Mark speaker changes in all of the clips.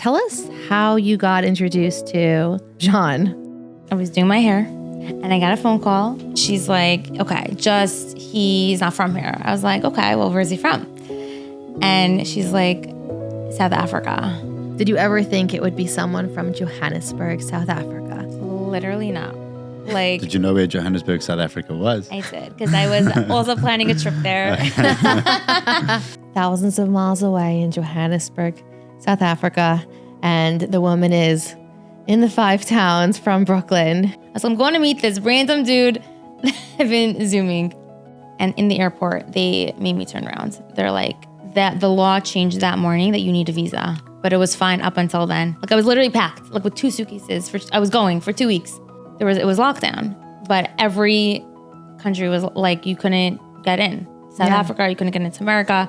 Speaker 1: Tell us how you got introduced to Jon.
Speaker 2: I was doing my hair and I got a phone call. She's like, okay, he's not from here. I was like, okay, well, where's he from? And she's like, South Africa.
Speaker 1: Did you ever think it would be someone from Johannesburg, South Africa?
Speaker 2: Literally not. Like,
Speaker 3: did you know where Johannesburg, South Africa was?
Speaker 2: I did, because I was also planning a trip there.
Speaker 1: Thousands of miles away in Johannesburg, South Africa, and the woman is in the 5 towns from Brooklyn.
Speaker 2: So I'm going to meet this random dude I've been Zooming. And in the airport, they made me turn around. They're like, that the law changed that morning that you need a visa. But it was fine up until then. Like I was literally packed, like with 2 suitcases. I was going for 2 weeks. It was lockdown, but every country was like, you couldn't get in. South Africa, you couldn't get into America.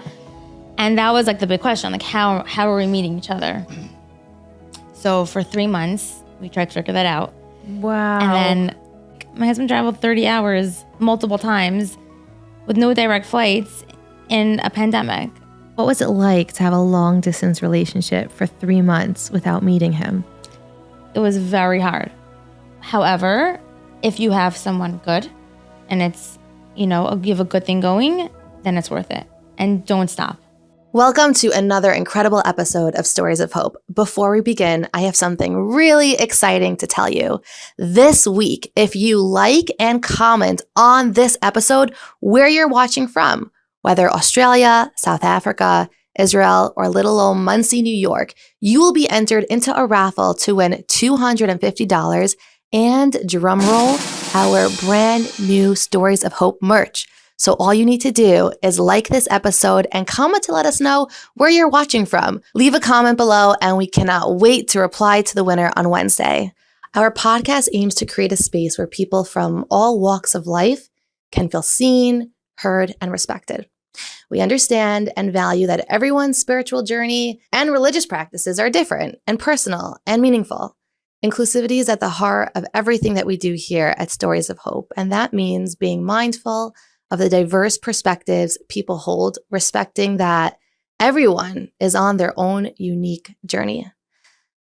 Speaker 2: And that was like the big question, like how are we meeting each other? So for 3 months, we tried to figure that out.
Speaker 1: Wow.
Speaker 2: And then my husband traveled 30 hours multiple times with no direct flights in a pandemic.
Speaker 1: What was it like to have a long distance relationship for 3 months without meeting him?
Speaker 2: It was very hard. However, if you have someone good and it's, you have a good thing going, then it's worth it. And don't stop.
Speaker 4: Welcome to another incredible episode of Stories of Hope. Before we begin, I have something really exciting to tell you. This week, if you like and comment on this episode where you're watching from, whether Australia, South Africa, Israel, or little old Muncie, New York, you will be entered into a raffle to win $250 and, drumroll, our brand new Stories of Hope merch. So all you need to do is like this episode and comment to let us know where you're watching from. Leave a comment below and we cannot wait to reply to the winner on Wednesday. Our podcast aims to create a space where people from all walks of life can feel seen, heard, and respected. We understand and value that everyone's spiritual journey and religious practices are different and personal and meaningful. Inclusivity is at the heart of everything that we do here at Stories of Hope, and that means being mindful of the diverse perspectives people hold, respecting that everyone is on their own unique journey.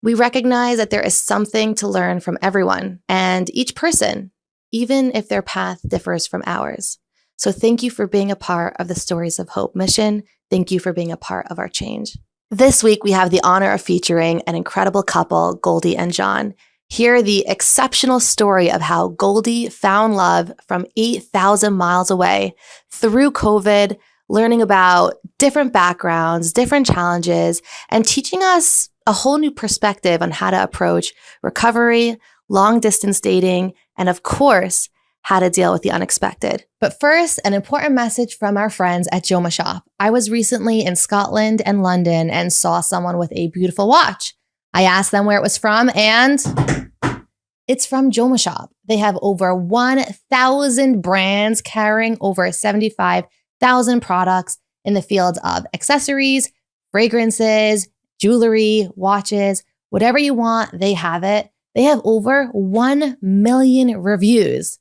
Speaker 4: We recognize that there is something to learn from everyone and each person, even if their path differs from ours. So thank you for being a part of the Stories of Hope mission. Thank you for being a part of our change. This week, we have the honor of featuring an incredible couple, Goldie and Jon. Hear the exceptional story of how Goldie found love from 8,000 miles away through COVID, learning about different backgrounds, different challenges, and teaching us a whole new perspective on how to approach recovery, long distance dating, and of course, how to deal with the unexpected. But first, an important message from our friends at JOMASHOP. I was recently in Scotland and London and saw someone with a beautiful watch. I asked them where it was from, and it's from JOMASHOP. They have over 1,000 brands carrying over 75,000 products in the fields of accessories, fragrances, jewelry, watches, whatever you want, they have it. They have over 1 million reviews.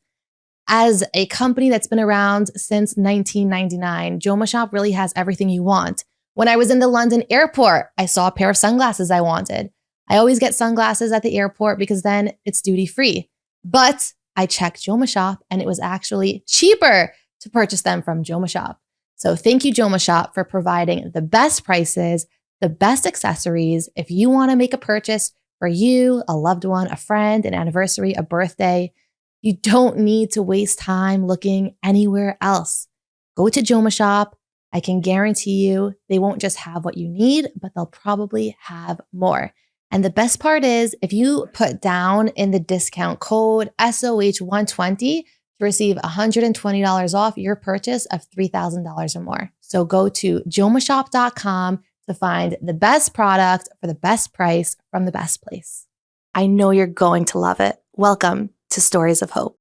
Speaker 4: As a company that's been around since 1999, JOMASHOP really has everything you want. When I was in the London airport, I saw a pair of sunglasses I wanted. I always get sunglasses at the airport because then it's duty free. But I checked JOMASHOP and it was actually cheaper to purchase them from JOMASHOP. So thank you, JOMASHOP, for providing the best prices, the best accessories. If you want to make a purchase for you, a loved one, a friend, an anniversary, a birthday, you don't need to waste time looking anywhere else. Go to JOMASHOP. I can guarantee you they won't just have what you need, but they'll probably have more. And the best part is if you put down in the discount code SOH120 to receive $120 off your purchase of $3,000 or more. So go to jomashop.com to find the best product for the best price from the best place. I know you're going to love it. Welcome to Stories of Hope.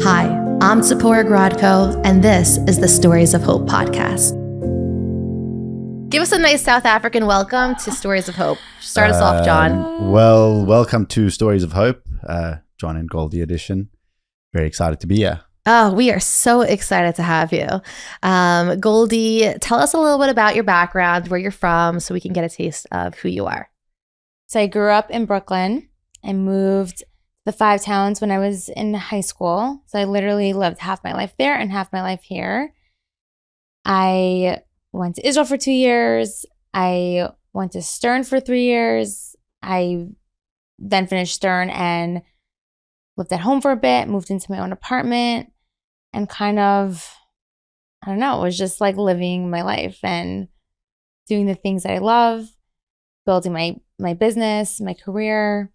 Speaker 4: Hi, I'm Tzipora Grodko, and this is the Stories of Hope podcast. Give us a nice South African welcome to Stories of Hope. Start us off, Jon.
Speaker 3: Well, welcome to Stories of Hope, Jon and Goldie edition. Very excited to be here.
Speaker 1: Oh, we are so excited to have you. Goldie, tell us a little bit about your background, where you're from, so we can get a taste of who you are.
Speaker 2: So I grew up in Brooklyn. I moved the 5 towns when I was in high school. So I literally lived half my life there and half my life here. I went to Israel for 2 years. I went to Stern for 3 years. I then finished Stern and lived at home for a bit, moved into my own apartment, and kind of, I don't know, it was just like living my life and doing the things that I love, building my business, my career,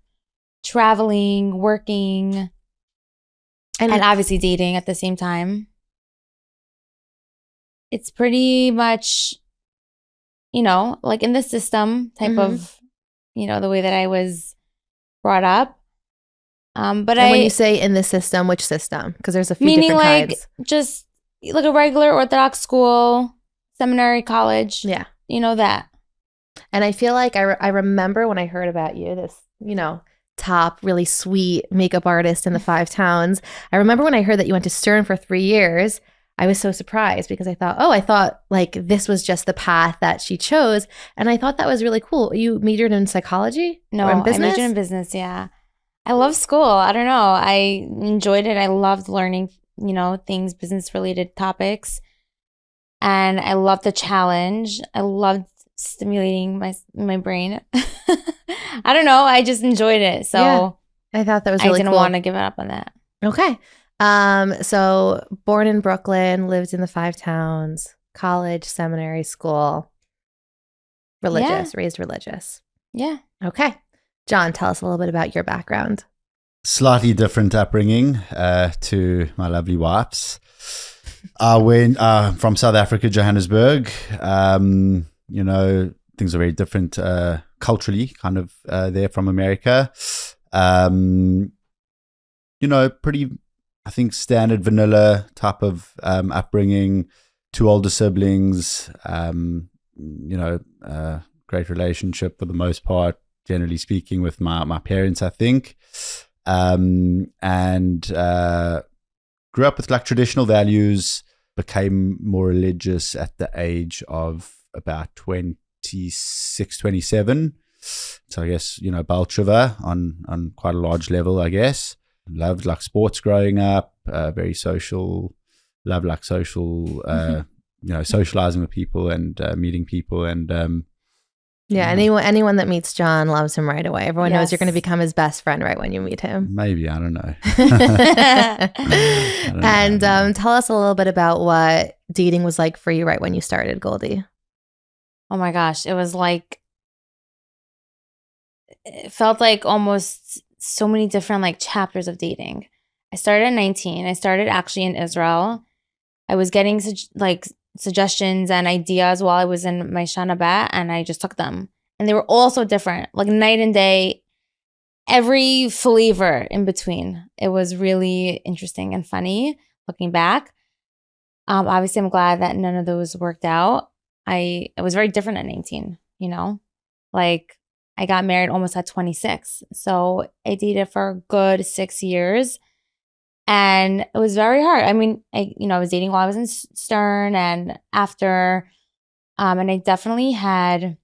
Speaker 2: traveling, working, and obviously dating at the same time. It's pretty much, like in the system type of, the way that I was brought up. But
Speaker 1: when you say in the system, which system? Because there's a few
Speaker 2: meaning
Speaker 1: different
Speaker 2: like
Speaker 1: kinds.
Speaker 2: just like a regular Orthodox school, seminary, college.
Speaker 1: Yeah.
Speaker 2: That.
Speaker 1: And I feel like I remember when I heard about you, this, top really sweet makeup artist in the 5 towns. I remember when I heard that you went to Stern for 3 years, I was so surprised because I thought like this was just the path that she chose. And I thought that was really cool. You majored in psychology?
Speaker 2: No,
Speaker 1: or in business?
Speaker 2: I majored in business, yeah. I love school. I don't know. I enjoyed it. I loved learning, things, business-related topics. And I loved the challenge. I loved stimulating my brain. I don't know. I just enjoyed it. So
Speaker 1: yeah, I thought that was really
Speaker 2: I didn't
Speaker 1: cool.
Speaker 2: want to give it up on that.
Speaker 1: Okay. So born in Brooklyn, lived in the 5 towns, college, seminary, school, religious, raised religious.
Speaker 2: Yeah.
Speaker 1: Okay. Jon, tell us a little bit about your background.
Speaker 3: Slightly different upbringing to my lovely wife's. I went from South Africa, Johannesburg. Things are very different culturally, kind of there from America. Pretty, I think, standard vanilla type of upbringing. 2 older siblings. Great relationship for the most part, generally speaking, with my parents, I think. And grew up with like traditional values, became more religious at the age of about 26, 27. So I guess, Balchova on quite a large level, I guess. Loved like sports growing up, very social, loved like social, socializing with people and meeting people. And
Speaker 1: yeah, anyone that meets Jon loves him right away. Everyone knows you're going to become his best friend right when you meet him.
Speaker 3: Maybe, I don't know.
Speaker 1: Tell us a little bit about what dating was like for you right when you started, Goldie.
Speaker 2: Oh my gosh. It felt like almost so many different like chapters of dating. I started at 19. I started actually in Israel. I was getting suggestions and ideas while I was in my Shana Bet, and I just took them. And they were all so different, like night and day, every flavor in between. It was really interesting and funny looking back. Obviously, I'm glad that none of those worked out. I was very different at 19, like I got married almost at 26. So I dated for a good 6 years. And it was very hard. I mean, I was dating while I was in Stern and after, and I definitely had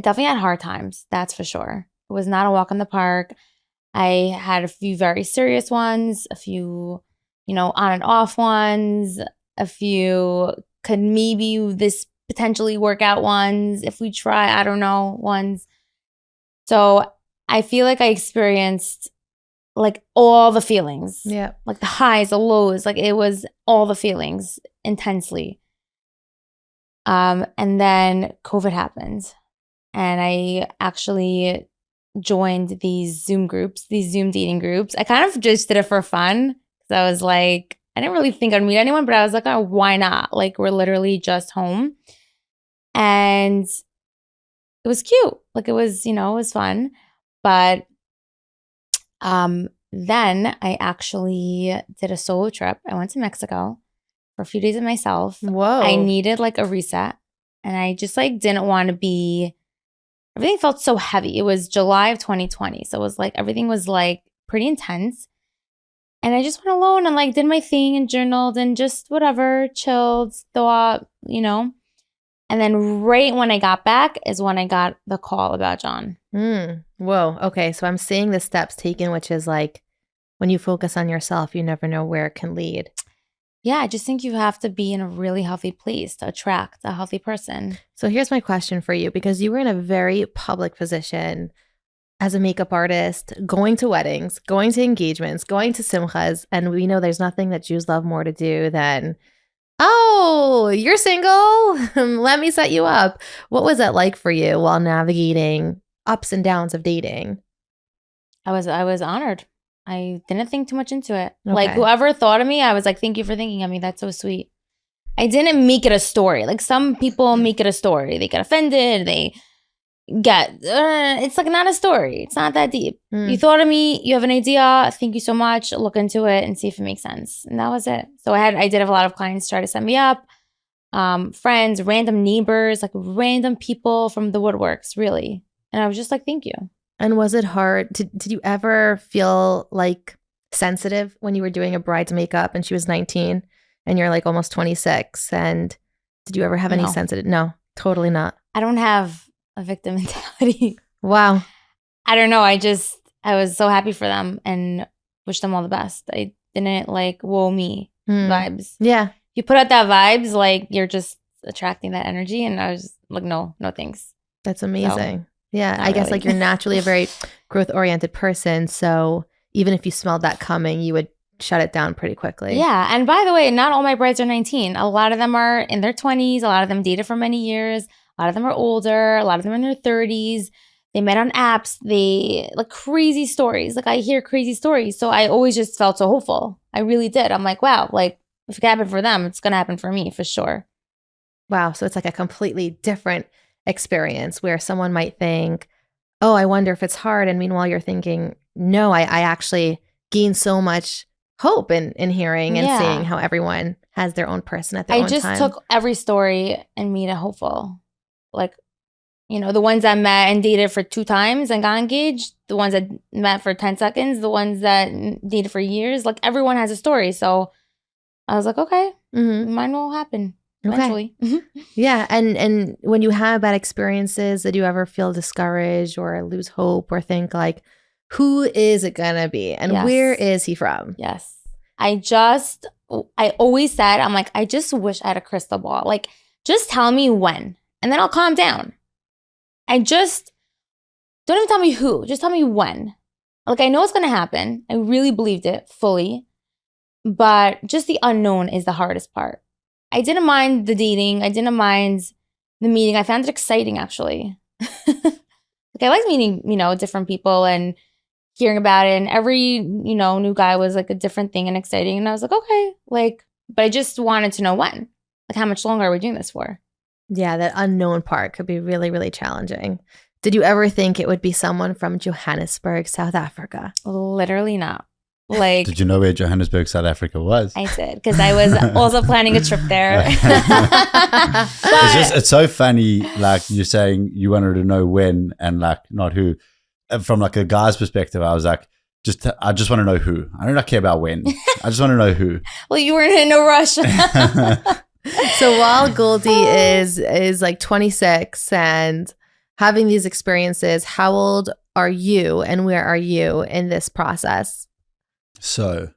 Speaker 2: hard times. That's for sure. It was not a walk in the park. I had a few very serious ones, a few, on and off ones, a few could maybe this potentially work out ones if we try, I don't know, ones. So I feel like I experienced like all the feelings.
Speaker 1: Yeah.
Speaker 2: Like the highs, the lows, like it was all the feelings intensely. And then COVID happened. And I actually joined these Zoom dating groups. I kind of just did it for fun. So I was like, I didn't really think I'd meet anyone, but I was like, oh, why not? Like we're literally just home. And it was cute. Like it was, it was fun. But then I actually did a solo trip. I went to Mexico for a few days of myself.
Speaker 1: Whoa.
Speaker 2: I needed like a reset. And I just like didn't want to be, everything felt so heavy. It was July of 2020. So it was like, everything was like pretty intense. And I just went alone and like did my thing and journaled and just whatever, chilled, thought, And then right when I got back is when I got the call about Jon.
Speaker 1: Whoa. Okay. So I'm seeing the steps taken, which is like when you focus on yourself, you never know where it can lead.
Speaker 2: Yeah, I just think you have to be in a really healthy place to attract a healthy person.
Speaker 1: So here's my question for you, because you were in a very public position as a makeup artist, going to weddings, going to engagements, going to simchas, and we know there's nothing that Jews love more to do than, oh, you're single? Let me set you up. What was that like for you while navigating ups and downs of dating?
Speaker 2: I was honored. I didn't think too much into it.
Speaker 1: Okay.
Speaker 2: Like whoever thought of me, I was like, thank you for thinking of me. That's so sweet. I didn't make it a story. Like some people make it a story. They get offended. They get, it's like not a story. It's not that deep. You thought of me. You have an idea. Thank you so much. Look into it and see if it makes sense. And that was it. So I did have a lot of clients try to set me up. Friends, random neighbors, like random people from the woodworks, really. And I was just like, thank you.
Speaker 1: And was it hard? Did you ever feel like sensitive when you were doing a bride's makeup and she was 19 and you're like almost 26? And did you ever have any sensitive? No, totally not.
Speaker 2: I don't have a victim mentality.
Speaker 1: Wow.
Speaker 2: I don't know. I was so happy for them and wish them all the best. I didn't like, whoa, me vibes.
Speaker 1: Yeah.
Speaker 2: You put out that vibes, like you're just attracting that energy. And I was like, no thanks.
Speaker 1: That's amazing. Yeah,
Speaker 2: Not
Speaker 1: I guess
Speaker 2: really.
Speaker 1: like you're naturally a very growth-oriented person. So even if you smelled that coming, you would shut it down pretty quickly.
Speaker 2: Yeah. And by the way, not all my brides are 19. A lot of them are in their 20s. A lot of them dated for many years. A lot of them are older. A lot of them are in their 30s. They met on apps. They like crazy stories. Like I hear crazy stories. So I always just felt so hopeful. I really did. I'm like, wow, like if it can happen for them, it's going to happen for me for sure.
Speaker 1: Wow. So it's like a completely different experience where someone might think, oh, I wonder if it's hard. And meanwhile, you're thinking, no, I actually gain so much hope in hearing and seeing how everyone has their own person at their own time.
Speaker 2: I just took every story and made it hopeful. Like, you know, the ones that met and dated for 2 times and got engaged, the ones that met for 10 seconds, the ones that dated for years, like everyone has a story. So I was like, okay, mine will happen. Eventually.
Speaker 1: Okay. Yeah. And when you have bad experiences, did you ever feel discouraged or lose hope or think like, who is it gonna be? And where is he from?
Speaker 2: Yes. I always said, I'm like, I just wish I had a crystal ball. Like, just tell me when, and then I'll calm down. Don't even tell me who, just tell me when. Like, I know it's gonna happen. I really believed it fully. But just the unknown is the hardest part. I didn't mind the dating. I didn't mind the meeting. I found it exciting, actually. Like I liked meeting, different people and hearing about it. And every, new guy was like a different thing and exciting. And I was like, okay, but I just wanted to know when. Like, how much longer are we doing this for?
Speaker 1: Yeah, that unknown part could be really, really challenging. Did you ever think it would be someone from Johannesburg, South Africa?
Speaker 2: Literally not. Like,
Speaker 3: did you know where Johannesburg, South Africa was?
Speaker 2: I did, because I was also planning a trip there.
Speaker 3: It's so funny, like you're saying you wanted to know when and like not who. From like a guy's perspective, I was like, I just want to know who. I don't care about when. I just want to know who.
Speaker 2: Well, you weren't in a rush.
Speaker 1: So while Goldie is like 26 and having these experiences, how old are you and where are you in this process?
Speaker 3: So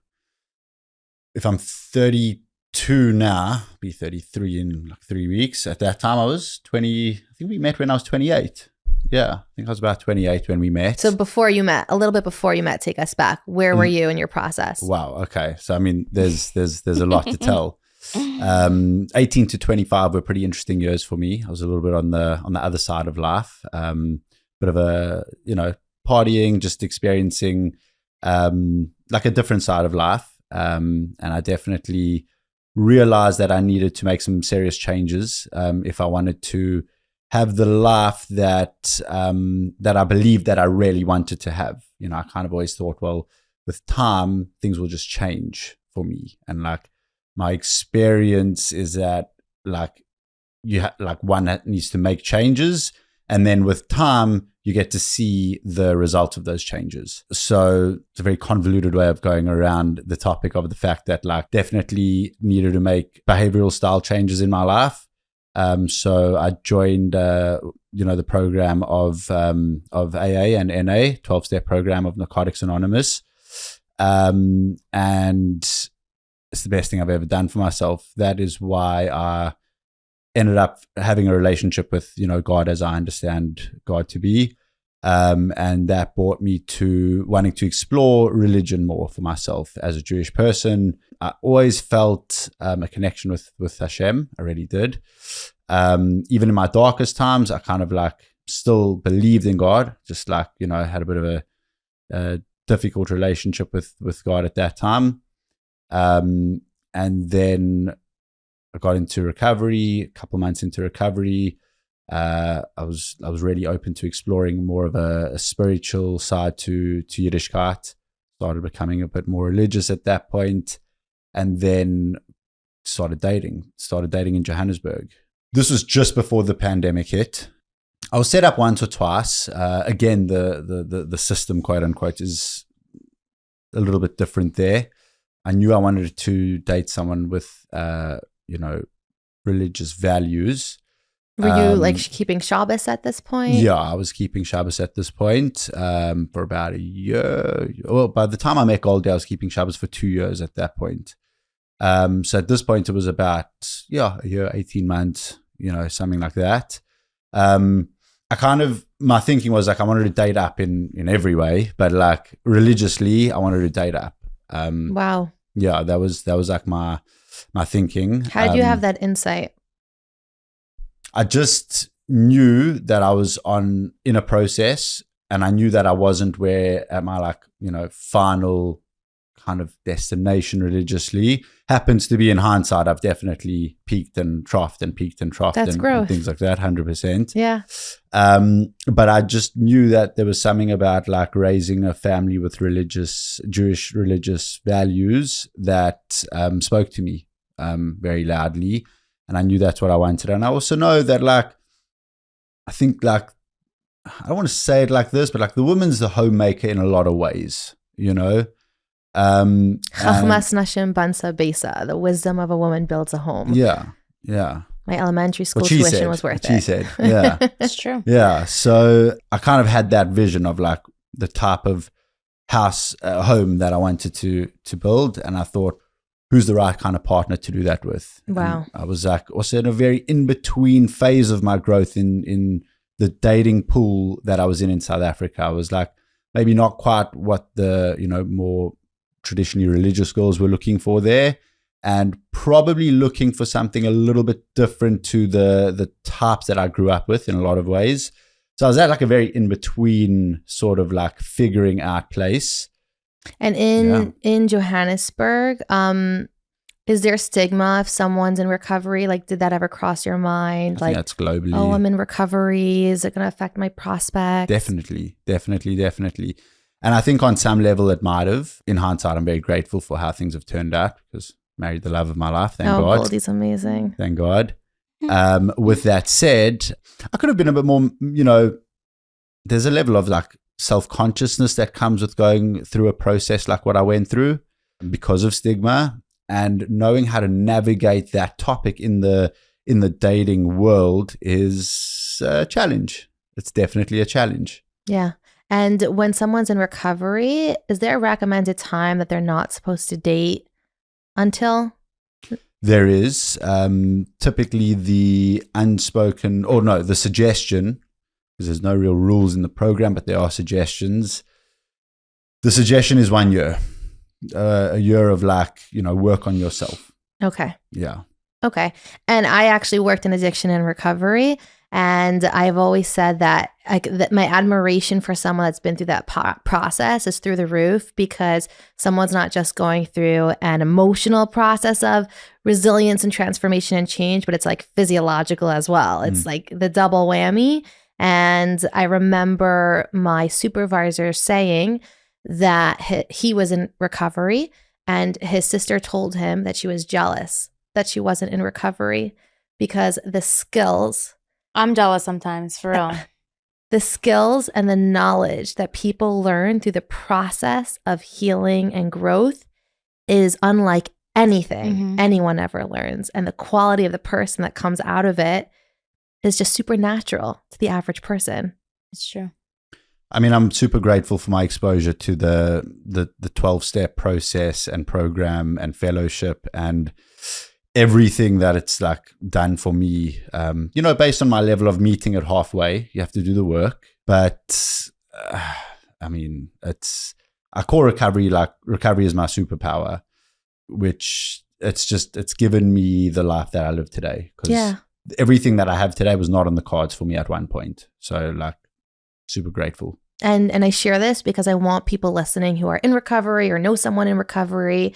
Speaker 3: if I'm 32 now, I'll be 33 in like 3 weeks. At that time I was 20. I think we met when I was 28. Yeah, I think I was about 28 when we met.
Speaker 1: So before you met, a little bit before you met, take us back. Where were you in your process?
Speaker 3: Wow. Okay. So I mean, there's a lot to tell. 18 to 25 were pretty interesting years for me. I was a little bit on the other side of life. Bit of a partying, just experiencing like a different side of life. And I definitely realized that I needed to make some serious changes if I wanted to have the life that I believed that I really wanted to have. I kind of always thought, well, with time, things will just change for me. And like my experience is that like one that needs to make changes, and then with time, you get to see the result of those changes. So it's a very convoluted way of going around the topic of the fact that like definitely needed to make behavioral style changes in my life. So I joined, the program of AA and NA, 12-step program of Narcotics Anonymous. And it's the best thing I've ever done for myself. That is why I ended up having a relationship with, God as I understand God to be. And that brought me to wanting to explore religion more for myself as a Jewish person. I always felt a connection with Hashem. I really did. Even in my darkest times, I kind of still believed in God, just I had a bit of a difficult relationship with God at that time. And then I got into recovery, a couple months into recovery. I was really open to exploring more of a spiritual side to Yiddishkeit. Started becoming a bit more religious at that point, and then started dating in Johannesburg. This was just before the pandemic hit. I was set up once or twice. Again, the system, quote unquote, is a little bit different there. I knew I wanted to date someone with religious values.
Speaker 1: Were you keeping Shabbos at this point?
Speaker 3: Yeah, I was keeping Shabbos at this point for about a year. Well, by the time I met Goldie, I was keeping Shabbos for 2 years at that point. So at this point, it was about a year, 18 months, something like that. My thinking was I wanted to date up in every way, but religiously, I wanted to date up.
Speaker 1: Wow.
Speaker 3: Yeah, that was my thinking.
Speaker 1: How did you have that insight?
Speaker 3: I just knew that I was in a process, and I knew that I wasn't at my final kind of destination religiously. Happens to be, in hindsight, I've definitely peaked and troughed and
Speaker 1: That's growth.
Speaker 3: And things like that, 100%.
Speaker 1: Yeah.
Speaker 3: But I just knew that there was something about raising a family with Jewish religious values that spoke to me very loudly. And I knew that's what I wanted. And I also know that I think I don't want to say it like this, but the woman's the homemaker in a lot of ways,
Speaker 1: Chachmas nashim bansa besa. The wisdom of a woman builds a home.
Speaker 3: Yeah.
Speaker 1: My elementary school tuition was worth it.
Speaker 3: She said, yeah.
Speaker 2: It's true.
Speaker 3: Yeah. So I kind of had that vision of the type of home that I wanted to build. And I thought, who's the right kind of partner to do that with?
Speaker 1: Wow.
Speaker 3: And I was also in a very in-between phase of my growth in the dating pool that I was in South Africa. I was maybe not quite what the, more traditionally religious girls were looking for there, and probably looking for something a little bit different to the types that I grew up with in a lot of ways. So I was at a very in-between sort of figuring out place.
Speaker 1: And in Johannesburg, is there stigma if someone's in recovery? Did that ever cross your mind?
Speaker 3: I think that's globally.
Speaker 1: Oh, I'm in recovery. Is it going to affect my prospects?
Speaker 3: Definitely. And I think on some level it might have. In hindsight, I'm very grateful for how things have turned out, because married the love of my life. Thank God.
Speaker 1: Goldie's amazing.
Speaker 3: Thank God. With that said, I could have been a bit more, there's a level of self-consciousness that comes with going through a process like what I went through because of stigma, and knowing how to navigate that topic in the dating world is a challenge. It's definitely a challenge.
Speaker 1: Yeah. And when someone's in recovery, is there a recommended time that they're not supposed to date until?
Speaker 3: There is typically the the suggestion, because there's no real rules in the program, but there are suggestions. The suggestion is 1 year, a year of work on yourself.
Speaker 1: Okay.
Speaker 3: Yeah.
Speaker 1: Okay. And I actually worked in addiction and recovery, and I've always said that that my admiration for someone that's been through that process is through the roof, because someone's not just going through an emotional process of resilience and transformation and change, but it's physiological as well. It's the double whammy. And I remember my supervisor saying that he was in recovery, and his sister told him that she was jealous that she wasn't in recovery, because the skills...
Speaker 2: I'm jealous sometimes, for real.
Speaker 1: The skills and the knowledge that people learn through the process of healing and growth is unlike anything anyone ever learns. And the quality of the person that comes out of it is just supernatural to the average person.
Speaker 2: It's true.
Speaker 3: I mean, I'm super grateful for my exposure to the 12-step process and program and fellowship and everything that it's like done for me. Based on my level of meeting it halfway, you have to do the work. But I mean, I call recovery is my superpower, which it's given me the life that I live today. Because everything that I have today was not on the cards for me at one point. So like, super grateful.
Speaker 1: And I share this because I want people listening who are in recovery or know someone in recovery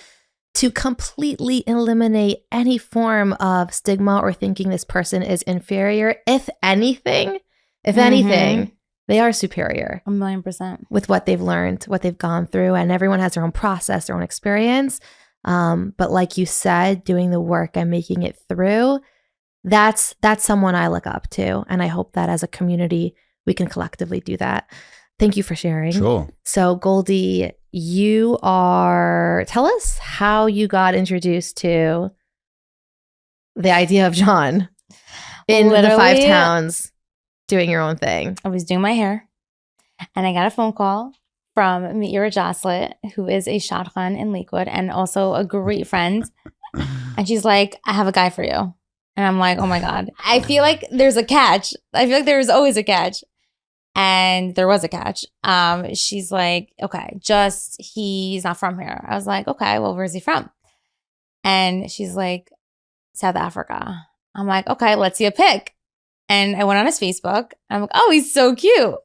Speaker 1: to completely eliminate any form of stigma or thinking this person is inferior. If anything, they are superior.
Speaker 2: 1,000,000%
Speaker 1: with what they've learned, what they've gone through, and everyone has their own process, their own experience. But like you said, doing the work and making it through, that's someone I look up to. And I hope that as a community, we can collectively do that. Thank you for sharing.
Speaker 3: Sure.
Speaker 1: So Goldie, tell us how you got introduced to the idea of Jon in the 5 towns doing your own thing.
Speaker 2: I was doing my hair and I got a phone call from Tzipora Grodko, who is a shadchan in Lakewood and also a great friend. And she's like, I have a guy for you. And I'm like, oh my God. I feel like there's a catch. I feel like there's always a catch. And there was a catch. She's like, okay, he's not from here. I was like, okay, well, where's he from? And she's like, South Africa. I'm like, okay, let's see a pic. And I went on his Facebook. I'm like, oh, he's so cute.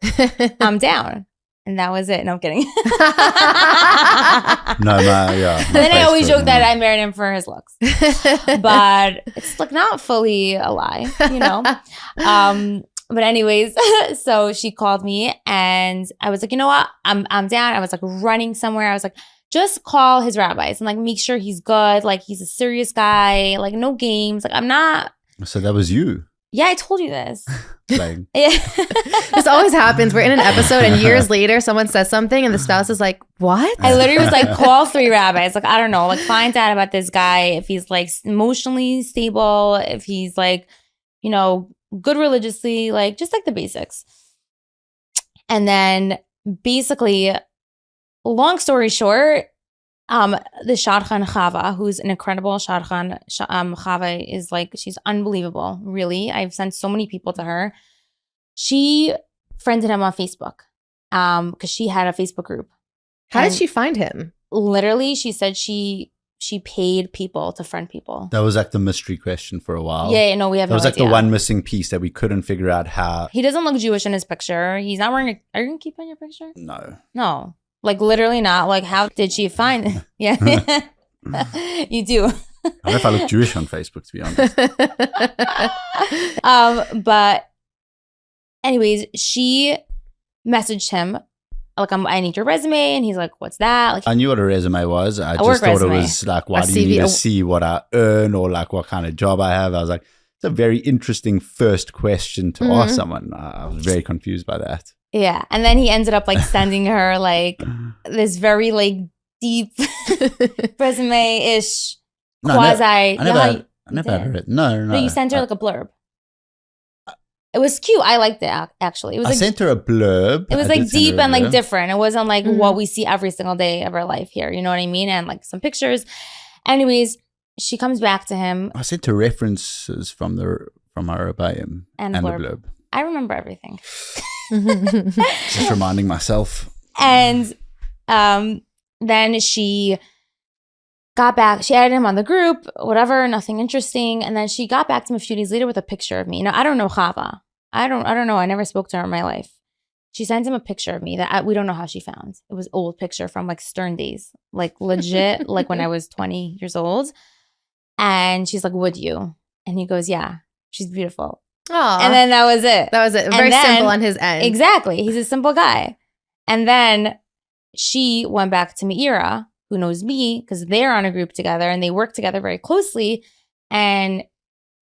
Speaker 2: I'm down. And that was it. No, I'm kidding. Then I always joke that I married him for his looks. But it's like not fully a lie, But anyways, so she called me and I was like, you know what? I'm down. I was like running somewhere. I was like, just call his rabbis and like make sure he's good. Like he's a serious guy. Like no games. Like I'm not.
Speaker 3: So that was you.
Speaker 2: Yeah, I told you this.
Speaker 1: Yeah. This always happens. We're in an episode and years later someone says something and the spouse is like, what?
Speaker 2: I literally was like, call 3 rabbis. Like, I don't know. Like find out about this guy. If he's like emotionally stable. If he's like, good religiously, like just like the basics. And then basically, long story short, the shadchan Chava, who's an incredible shadchan, Chava is like, she's unbelievable, really. I've sent so many people to her. She friended him on Facebook because she had a Facebook group.
Speaker 1: How did she find him?
Speaker 2: Literally, she said she paid people to friend people.
Speaker 3: That was like the mystery question for a while.
Speaker 2: Yeah, no, we have no idea.
Speaker 3: That was like the one missing piece that we couldn't figure out how.
Speaker 2: He doesn't look Jewish in his picture. He's not wearing are you going to keep on your picture?
Speaker 3: No.
Speaker 2: Like literally not. Like how did she find? Yeah. You do.
Speaker 3: I don't know if I look Jewish on Facebook, to be honest.
Speaker 2: But anyways, she messaged him like, I need your resume. And he's like, what's that? Like,
Speaker 3: I knew what a resume was. I just thought it was like, why do you need to see what I earn or like what kind of job I have? I was like, it's a very interesting first question to ask someone. I was very confused by that.
Speaker 2: Yeah. And then he ended up like sending her like this very like deep resume-ish quasi.
Speaker 3: I never had it. No.
Speaker 2: You sent her like a blurb. It was cute. I liked it actually. It was
Speaker 3: I sent her a blurb.
Speaker 2: It was like deep and like different. It wasn't like what we see every single day of our life here. You know what I mean? And like some pictures. Anyways, she comes back to him.
Speaker 3: I sent her references from her about him and the blurb.
Speaker 2: I remember everything.
Speaker 3: Just reminding myself.
Speaker 2: And then she got back. She added him on the group, whatever, nothing interesting. And then she got back to him a few days later with a picture of me. Now, I don't know Chava. I don't know. I never spoke to her in my life. She sends him a picture of me that we don't know how she found. It was old picture from like Stern days, like legit, like when I was 20 years old. And she's like, would you? And he goes, yeah, she's beautiful.
Speaker 1: Aww.
Speaker 2: And then that was it.
Speaker 1: That was it. Very simple on his end.
Speaker 2: Exactly. He's a simple guy. And then she went back to Tzipora, who knows me, because they're on a group together and they work together very closely. And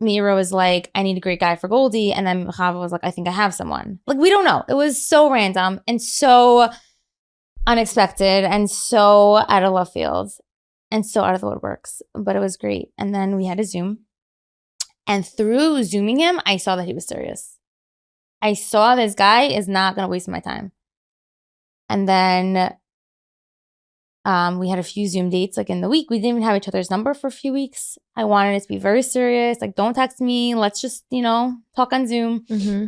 Speaker 2: Tzipora was like, I need a great guy for Goldie. And then Chava was like, I think I have someone. Like, we don't know. It was so random and so unexpected and so out of left field. and so out of the woodworks, but it was great. And then we had a Zoom. And through Zooming him, I saw that he was serious. I saw this guy is not going to waste my time. And then we had a few Zoom dates like in the week. We didn't even have each other's number for a few weeks. I wanted it to be very serious. Like, don't text me. Let's just, talk on Zoom.
Speaker 1: Mm-hmm.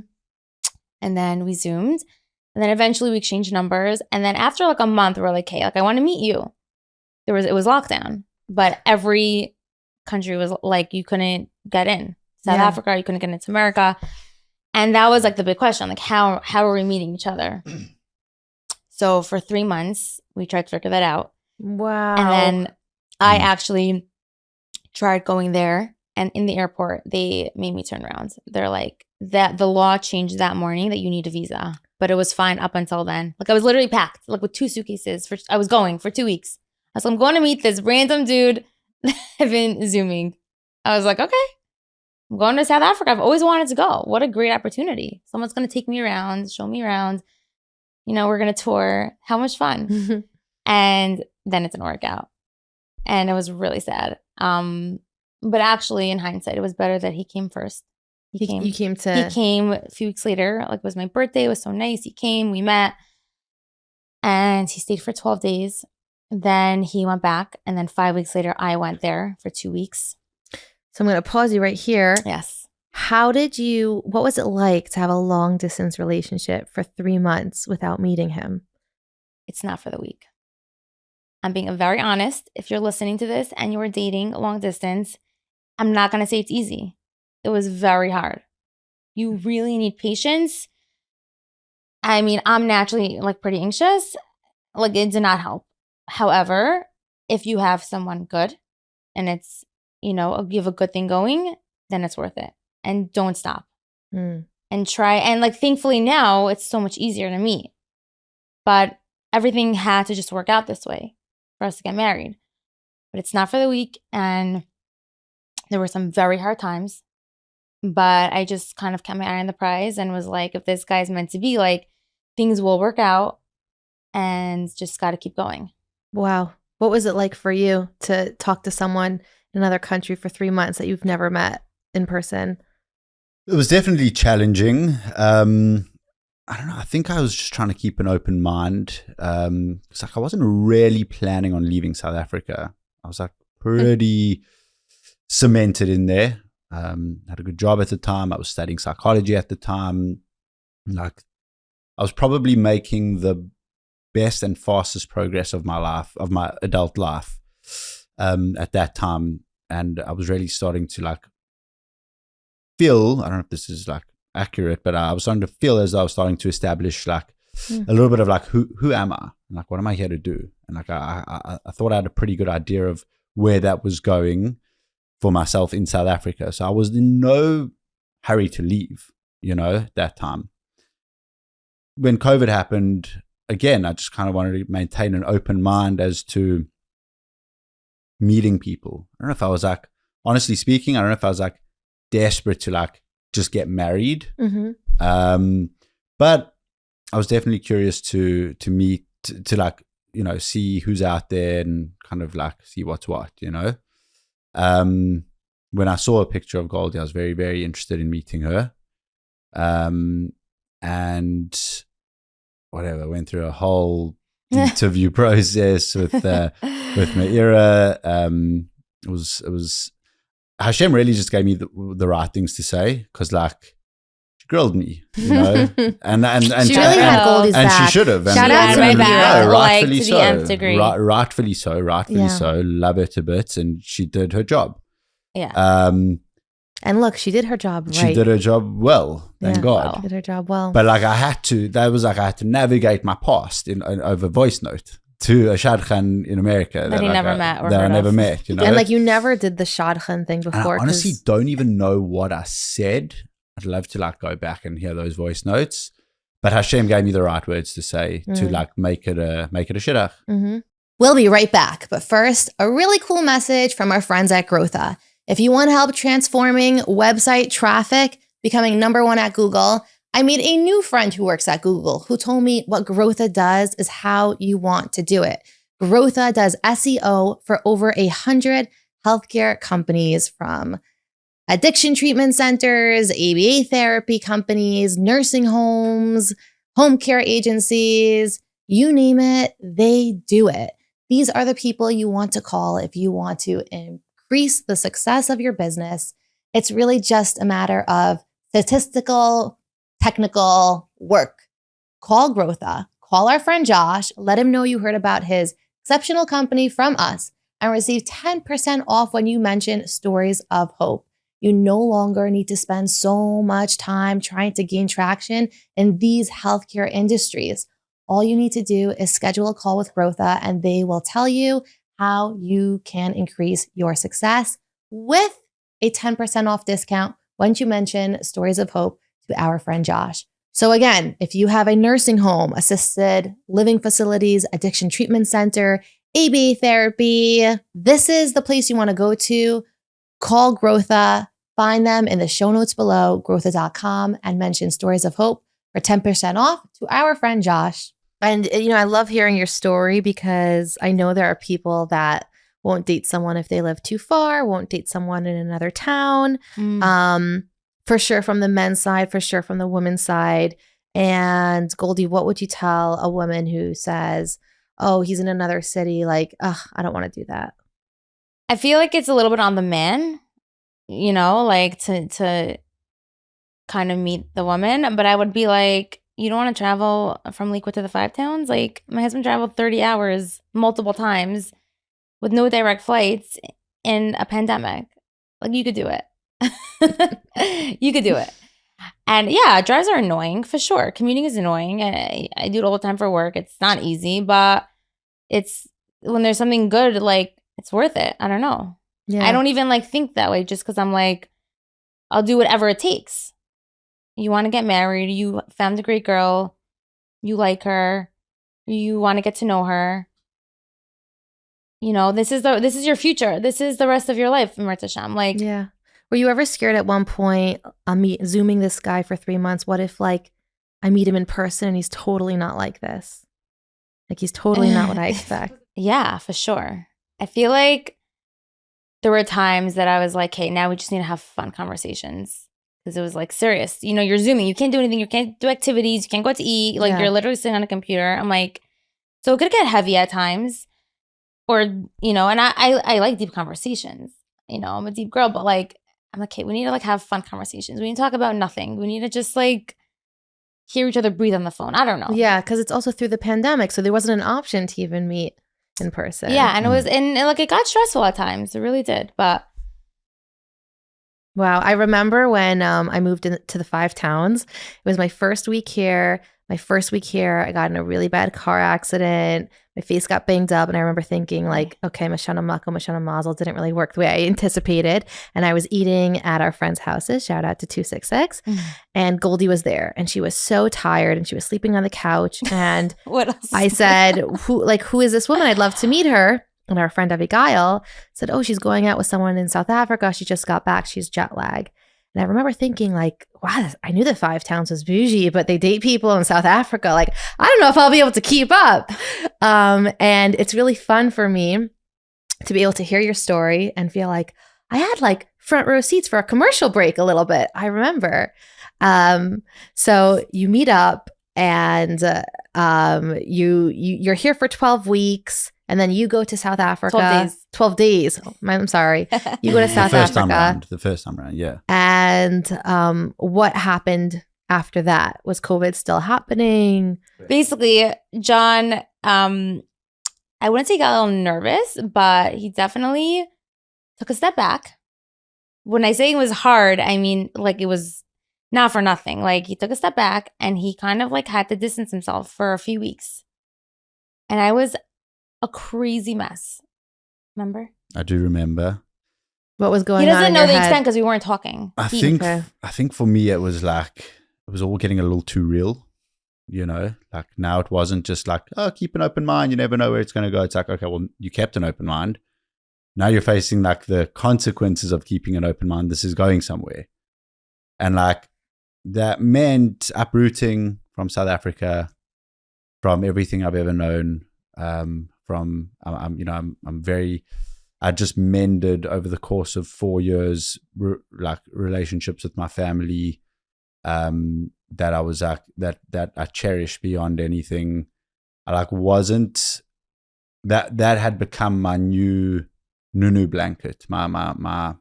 Speaker 2: And then we Zoomed. And then eventually we exchanged numbers. And then after like a month, we were like, hey, like I want to meet you. It was lockdown. But every country was like, you couldn't get in. South Africa, you couldn't get into America. And that was like the big question. Like, how are we meeting each other? So for 3 months, we tried to figure that out.
Speaker 1: Wow.
Speaker 2: And then I actually tried going there. And in the airport, they made me turn around. They're like, that the law changed that morning that you need a visa. But it was fine up until then. Like I was literally packed, like with 2 suitcases. I was going for 2 weeks. I was like, I'm going to meet this random dude I've been Zooming. I was like, okay, I'm going to South Africa. I've always wanted to go. What a great opportunity. Someone's going to take me around, show me around. We're going to tour. How much fun. And then it didn't work out. And it was really sad. But actually, in hindsight, it was better that he came first. He came a few weeks later. Like, it was my birthday. It was so nice. He came. We met. And he stayed for 12 days. Then he went back. And then 5 weeks later, I went there for 2 weeks.
Speaker 1: So I'm going to pause you right here.
Speaker 2: Yes.
Speaker 1: What was it like to have a long distance relationship for 3 months without meeting him?
Speaker 2: It's not for the weak. I'm being very honest. If you're listening to this and you're dating long distance, I'm not going to say it's easy. It was very hard. You really need patience. I mean, I'm naturally like pretty anxious. Like, it did not help. However, if you have someone good and it's, you have a good thing going, then it's worth it. And don't stop. And try. And like, thankfully now it's so much easier to meet. But everything had to just work out this way for us to get married. But it's not for the weak. And there were some very hard times. But I just kind of kept my eye on the prize and was like, if this guy's meant to be, like, things will work out and just got to keep going.
Speaker 1: Wow. What was it like for you to talk to someone in another country for 3 months that you've never met in person?
Speaker 3: It was definitely challenging. I don't know. I think I was just trying to keep an open mind. It's like I wasn't really planning on leaving South Africa. I was like pretty cemented in there. Had a good job at the time. I was studying psychology at the time. Like, I was probably making the best and fastest progress of my life, of my adult life, at that time. And I was really starting to like feel, I don't know if this is like accurate, but I was starting to feel as though I was starting to establish like a little bit of like, who am I? And like, what am I here to do? And like, I thought I had a pretty good idea of where that was going for myself in South Africa. So I was in no hurry to leave, that time. When COVID happened, again, I just kind of wanted to maintain an open mind as to meeting people. I don't know if I was like, honestly speaking, I don't know if I was like desperate to like just get married. But I was definitely curious to meet, to like, see who's out there and kind of like see what's what, When I saw a picture of Goldie, I was very, very interested in meeting her. And whatever, went through a whole interview process with Maira. It was Hashem really just gave me the right things to say, because like she grilled me, and
Speaker 1: she really had Goldie's
Speaker 3: and
Speaker 1: back.
Speaker 3: she should have.
Speaker 1: Shout out to Maira.
Speaker 3: Rightfully
Speaker 2: to
Speaker 3: so.
Speaker 2: the nth degree.
Speaker 3: Rightfully so. Love her to bits, and she did her job.
Speaker 2: Yeah.
Speaker 1: And look, she did her job right.
Speaker 3: She did her job well, thank God.
Speaker 1: She did her job well.
Speaker 3: But like I had to navigate my past over voice note to a shadchan in America
Speaker 2: that he never met.
Speaker 3: That I never met,
Speaker 1: And like, you never did the shadchan thing before.
Speaker 3: And I honestly don't even know what I said. I'd love to like go back and hear those voice notes. But Hashem gave me the right words to say to like make it a shidduch.
Speaker 4: We'll be right back. But first, a really cool message from our friends at Growtha. If you want help transforming website traffic, becoming #1 at Google, I made a new friend who works at Google who told me what Growtha does is how you want to do it.
Speaker 1: Growtha does SEO for over 100 healthcare companies, from addiction treatment centers, ABA therapy companies, nursing homes, home care agencies, you name it, they do it. These are the people you want to call if you want to increase the success of your business. It's really just a matter of statistical, technical work. Call Growtha, call our friend Josh, let him know you heard about his exceptional company from us, and receive 10% off when you mention Stories of Hope. You no longer need to spend so much time trying to gain traction in these healthcare industries. All you need to do is schedule a call with Growtha, and they will tell you how you can increase your success with a 10% off discount once you mention Stories of Hope to our friend Josh. So again, if you have a nursing home, assisted living facilities, addiction treatment center, ABA therapy, this is the place you want to go to. Call Growtha, find them in the show notes below, growtha.com, and mention Stories of Hope for 10% off to our friend Josh. And, I love hearing your story, because I know there are people that won't date someone if they live too far, won't date someone in another town. For sure from the men's side, for sure from the women's side. And Goldie, what would you tell a woman who says, oh, he's in another city, like, I don't want to do that?
Speaker 2: I feel like it's a little bit on the man, like to kind of meet the woman. But I would be like, you don't want to travel from Lakewood to the Five Towns? Like, my husband traveled 30 hours multiple times with no direct flights in a pandemic. Like, you could do it. You could do it. And yeah, drives are annoying for sure. Commuting is annoying. I do it all the time for work. It's not easy, but it's when there's something good, like, it's worth it. I don't know.
Speaker 1: Yeah.
Speaker 2: I don't even think that way, just because I'm like, I'll do whatever it takes. You want to get married. You found a great girl. You like her. You want to get to know her. This is your future. This is the rest of your life, Amidst Jon. Like,
Speaker 1: yeah. Were you ever scared at one point, Zooming this guy for 3 months? What if, I meet him in person and he's totally not like this? Like, he's totally not what I expect.
Speaker 2: Yeah, for sure. I feel like there were times that I was like, hey, now we just need to have fun conversations. Because it was serious. You're Zooming. You can't do anything. You can't do activities. You can't go out to eat. You're literally sitting on a computer. I'm like, so it could get heavy at times. Or, and I like deep conversations. I'm a deep girl, but I'm like, hey, we need to have fun conversations. We need to talk about nothing. We need to just hear each other breathe on the phone. I don't know.
Speaker 1: Yeah, because it's also through the pandemic, so there wasn't an option to even meet in person.
Speaker 2: Yeah, and it was, and it got stressful at times. It really did. But
Speaker 1: wow, I remember when I moved into the Five Towns. It was my first week here. I got in a really bad car accident. My face got banged up, and I remember thinking okay, Mashana Mako, Mashana Mazel didn't really work the way I anticipated. And I was eating at our friends' houses, shout out to 266, and Goldie was there, and she was so tired, and she was sleeping on the couch. And
Speaker 2: what else?
Speaker 1: I said, who is this woman? I'd love to meet her. And our friend Abigail said, oh, she's going out with someone in South Africa. She just got back. She's jet lag. And I remember thinking wow, I knew the Five Towns was bougie, but they date people in South Africa. I don't know if I'll be able to keep up. And it's really fun for me to be able to hear your story and feel like I had front row seats for a commercial break a little bit. I remember. So you meet up and you're here for 12 weeks. And then you go to South Africa. 12 days. I'm sorry. You go to South Africa.
Speaker 3: The first time around, yeah.
Speaker 1: And what happened after that? Was COVID still happening?
Speaker 2: Basically, Jon, I wouldn't say he got a little nervous, but he definitely took a step back. When I say it was hard, I mean it was not for nothing. He took a step back and he kind of had to distance himself for a few weeks. And I was a crazy mess. Remember?
Speaker 3: I do remember.
Speaker 1: What was going on?
Speaker 2: He doesn't
Speaker 1: in
Speaker 2: know
Speaker 1: your
Speaker 2: the
Speaker 1: head?
Speaker 2: extent because we weren't talking.
Speaker 3: I think for me it was it was all getting a little too real. Now it wasn't just keep an open mind. You never know where it's going to go. It's okay, well, you kept an open mind. Now you're facing the consequences of keeping an open mind. This is going somewhere. And that meant uprooting from South Africa, from everything I've ever known, from I just mended over the course of 4 years, relationships with my family, that I was that I cherished beyond anything. I wasn't that had become my new Nunu blanket, my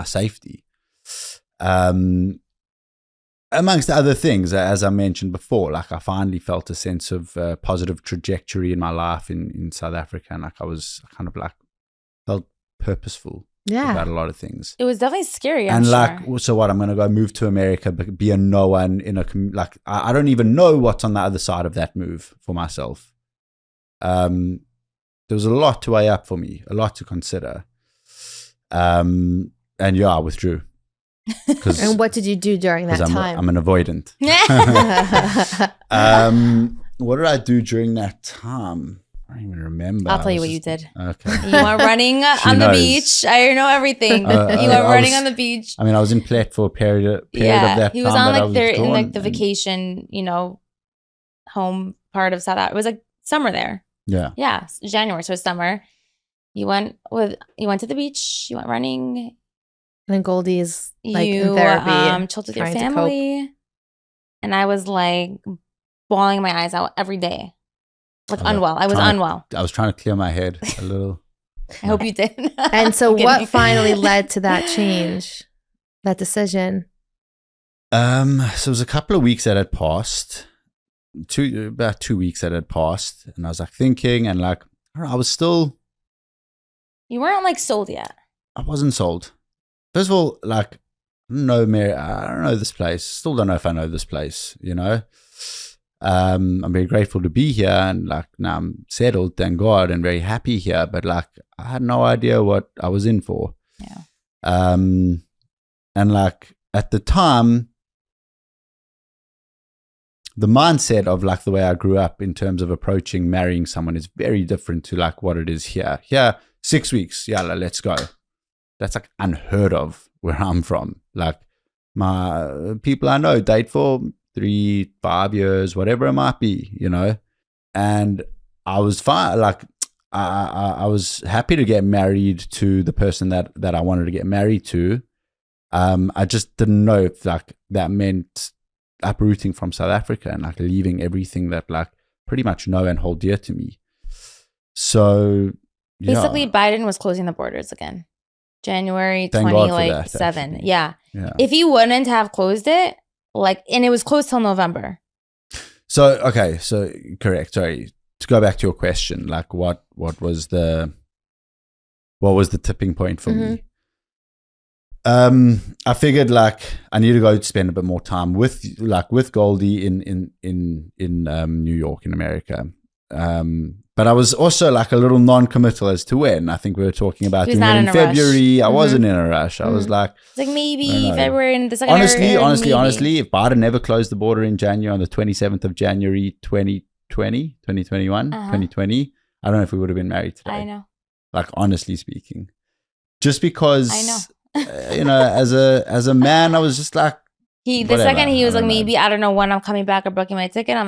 Speaker 3: safety. Amongst other things, as I mentioned before, I finally felt a sense of positive trajectory in my life in South Africa, and I felt purposeful about a lot of things.
Speaker 2: It was definitely scary, I'm sure.
Speaker 3: So what? I'm going to go move to America, but be a no one in I don't even know what's on the other side of that move for myself. There was a lot to weigh up for me, a lot to consider. And I withdrew.
Speaker 1: And what did you do during that time?
Speaker 3: I'm an avoidant. What did I do during that time? I don't even remember.
Speaker 2: I'll tell you what you did.
Speaker 3: Okay.
Speaker 2: You were running on the beach. I know everything. You were running on the beach.
Speaker 3: I mean, I was in Plet for a period of that
Speaker 2: he was
Speaker 3: time.
Speaker 2: On the vacation, home part of South Africa. It was like summer there.
Speaker 3: Yeah.
Speaker 2: Yeah, January, so it's summer. You went to the beach. You went running.
Speaker 1: And Goldie is in therapy.
Speaker 2: Chilled with your family. And I was bawling my eyes out every day. Unwell. I was unwell.
Speaker 3: I was trying to clear my head a little.
Speaker 2: I hope you did.
Speaker 1: And so what finally led to that change, that decision?
Speaker 3: So it was a couple of weeks that had passed. About 2 weeks that had passed. And I was thinking and I don't know, I was still.
Speaker 2: You weren't sold yet.
Speaker 3: I wasn't sold. First of all, I don't know this place. Still don't know if I know this place, I'm very grateful to be here and now I'm settled, thank God, and very happy here. But I had no idea what I was in for.
Speaker 2: Yeah.
Speaker 3: And at the time, the mindset of the way I grew up in terms of approaching marrying someone is very different to what it is here. Here, 6 weeks, yeah, let's go. That's unheard of where I'm from. My people I know date for 3-5 years, whatever it might be, and I was fine. I was happy to get married to the person that I wanted to get married to. I just didn't know if that meant uprooting from South Africa and leaving everything that pretty much know and hold dear to me. So
Speaker 2: basically, Biden was closing the borders again. January 2027. Yeah. If he wouldn't have closed it, and it was closed till November.
Speaker 3: So correct. Sorry, to go back to your question, what was the tipping point for me? I figured I need to go spend a bit more time with Goldie in New York, in America. But I was also a little non-committal as to when. I think we were talking about doing it in February. I wasn't in a rush. I was
Speaker 2: maybe February in the second.
Speaker 3: Honestly, if Biden never closed the border in January on the 27th of January, 2021, 2020, I don't know if we would have been married today.
Speaker 2: I know.
Speaker 3: Honestly speaking, just because
Speaker 2: I know.
Speaker 3: As a man, I was just
Speaker 2: the second he was maybe I don't know when I'm coming back or booking my ticket, I'm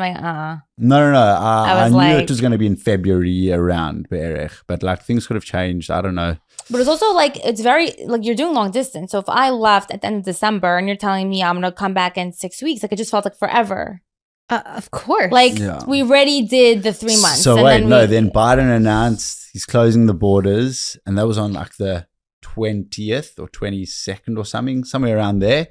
Speaker 3: No. I knew it was going to be in February around Berech, but things could have changed. I don't know.
Speaker 2: But it's also it's very you're doing long distance. So if I left at the end of December and you're telling me I'm gonna come back in 6 weeks, it just felt forever.
Speaker 1: Of course.
Speaker 2: We already did the 3 months.
Speaker 3: So then Biden announced he's closing the borders, and that was on the 20th or 22nd or somewhere around there.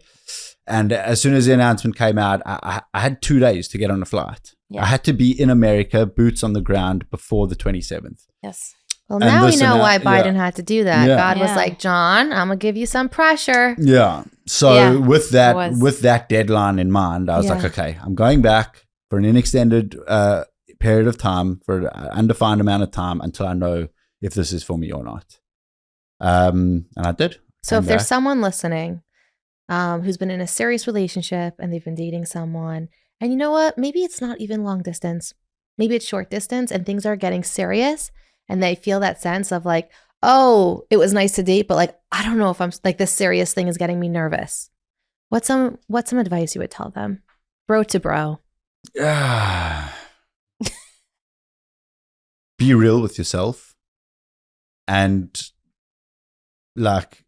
Speaker 3: And as soon as the announcement came out, I had 2 days to get on a flight. Yeah. I had to be in America, boots on the ground, before the 27th.
Speaker 2: Yes.
Speaker 1: Well, now we know why Biden had to do that. Yeah. God was like, John, I'm going to give you some pressure.
Speaker 3: Yeah. So with that deadline in mind, I was okay, I'm going back for an extended period of time, for an undefined amount of time, until I know if this is for me or not. And I did.
Speaker 1: So if there's someone listening who's been in a serious relationship and they've been dating someone, and you know what, maybe it's not even long distance, maybe it's short distance, and things are getting serious, and they feel that sense of oh, it was nice to date, but I don't know if I'm this serious thing is getting me nervous. What's some advice you would tell them, bro to bro?
Speaker 3: be real with yourself and like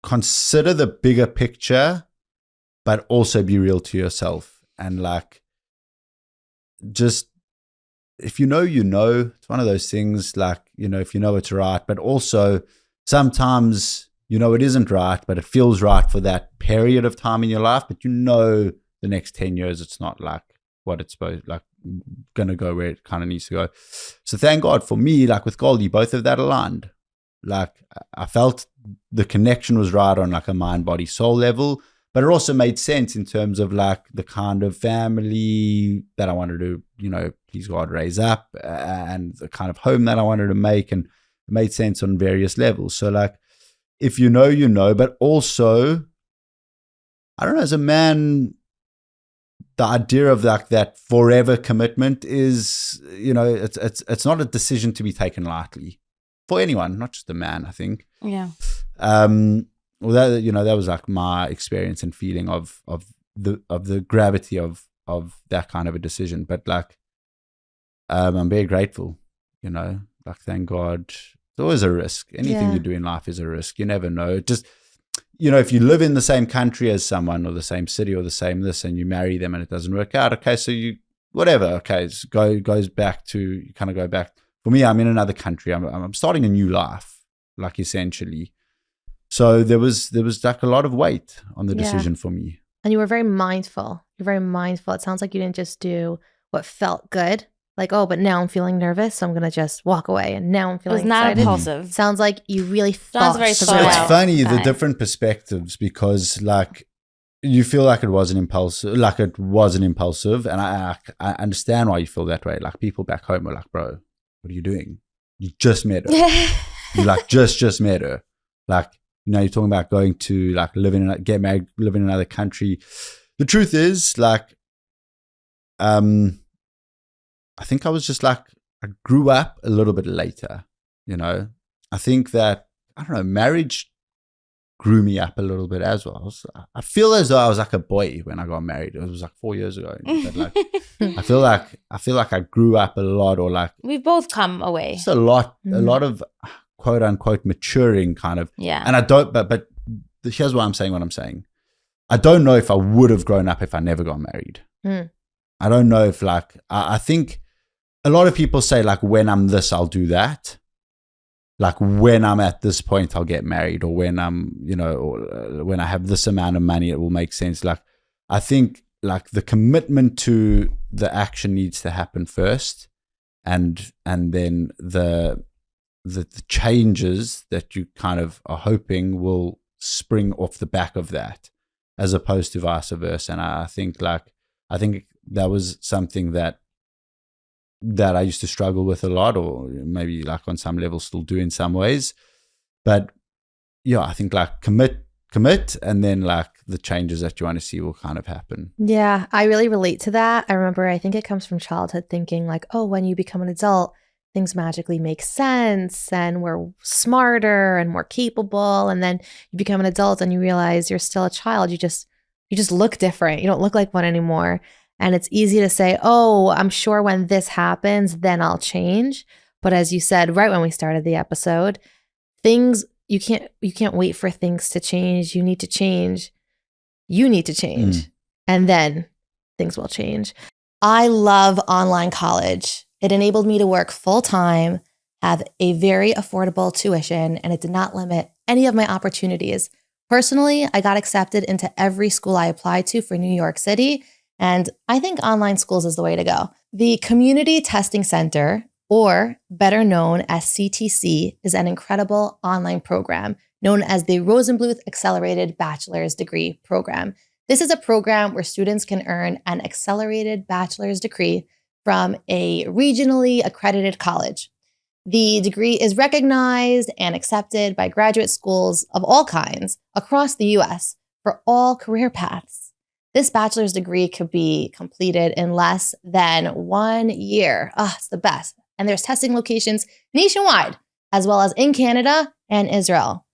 Speaker 3: consider the bigger picture, but also be real to yourself. And like, just, if you know, it's one of those things like, if you know it's right, but also sometimes, it isn't right, but it feels right for that period of time in your life. But the next 10 years, it's not like what it's supposed, like going to go where it kind of needs to go. So thank God for me, like with Goldie, both of that aligned. Like I felt the connection was right on like a mind, body, soul level, but it also made sense in terms of like the kind of family that I wanted to, please God, raise up, and the kind of home that I wanted to make, and it made sense on various levels. So like, if but also, I don't know, as a man, the idea of like that forever commitment is, it's not a decision to be taken lightly for anyone, not just a man, I think.
Speaker 2: Yeah.
Speaker 3: Well, that was like my experience and feeling of the gravity of that kind of a decision. But like, I'm very grateful, like thank God. It's always a risk. Anything you do in life is a risk. You never know. Just, if you live in the same country as someone or the same city or the same this, and you marry them and it doesn't work out, okay, so it goes back to, you kind of go back. For me, I'm in another country. I'm starting a new life, like essentially. So there was like a lot of weight on the decision for me.
Speaker 1: And you were very mindful. You're very mindful. It sounds like you didn't just do what felt good. Like, oh, but now I'm feeling nervous, so I'm going to just walk away. And now I'm feeling excited.
Speaker 2: It was not impulsive.
Speaker 1: Sounds like you really thought
Speaker 2: very
Speaker 1: through
Speaker 2: thought
Speaker 1: it.
Speaker 2: out.
Speaker 3: It's funny, the different perspectives, because like you feel like it wasn't impulsive, and I understand why you feel that way. Like people back home are like, bro, what are you doing? You just met her. You like just met her. Like, you're talking about going to like get married, live in another country. The truth is, like, I think I was just like, I grew up a little bit later, I think that, I don't know, marriage grew me up a little bit as well. I feel as though I was like a boy when I got married. It was like 4 years ago. But like, I feel like I grew up a lot, or like
Speaker 2: We've both come away.
Speaker 3: just a lot of quote unquote maturing kind of.
Speaker 2: Yeah.
Speaker 3: And I don't, but here's why I'm saying what I'm saying. I don't know if I would have grown up if I never got married. I don't know if like, I think a lot of people say like, when I'm this, I'll do that. Like when I'm at this point, I'll get married, or when I'm, or when I have this amount of money, it will make sense. Like, I think like the commitment to the action needs to happen first. And then the changes that you kind of are hoping will spring off the back of that, as opposed to vice versa. And I think that was something that I used to struggle with a lot, or maybe like on some level still do in some ways. But yeah, I think like commit, and then like the changes that you want to see will kind of happen.
Speaker 1: Yeah, I really relate to that. I think it comes from childhood thinking like, oh, when you become an adult, things magically make sense and we're smarter and more capable. And then you become an adult and you realize you're still a child. You just look different. You don't look like one anymore. And it's easy to say, oh, I'm sure when this happens, then I'll change. But as you said, right when we started the episode, you can't wait for things to change. You need to change. And then things will change. I love online college. It enabled me to work full time, have a very affordable tuition, and it did not limit any of my opportunities. Personally, I got accepted into every school I applied to for New York City. And I think online schools is the way to go. The Community Testing Center, or better known as CTC, is an incredible online program known as the Rosenbluth Accelerated Bachelor's Degree Program. This is a program where students can earn an accelerated bachelor's degree from a regionally accredited college. The degree is recognized and accepted by graduate schools of all kinds across the US for all career paths. This bachelor's degree could be completed in less than 1 year. It's the best. And there's testing locations nationwide, as well as in Canada and Israel.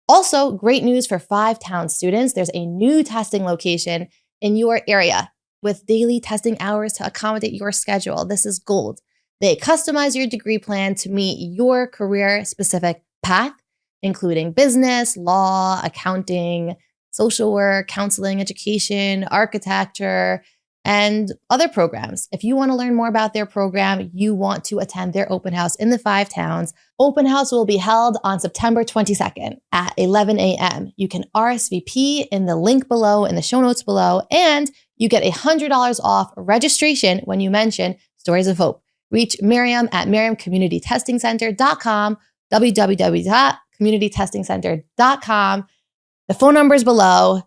Speaker 1: Also, great news for 5-town students. There's a new testing location in your area with daily testing hours to accommodate your schedule. This is gold.
Speaker 4: They customize your degree plan to meet your career-specific path, including business, law, accounting, social work, counseling, education, architecture, and other programs. If you want to learn more about their program, you want to attend their open house in the 5 towns. Open house will be held on September 22nd at 11 a.m. You can RSVP in the link below, in the show notes below, and you get $100 off registration when you mention Stories of Hope. Reach Miriam at miriamcommunitytestingcenter.com, www.communitytestingcenter.com. The phone number is below.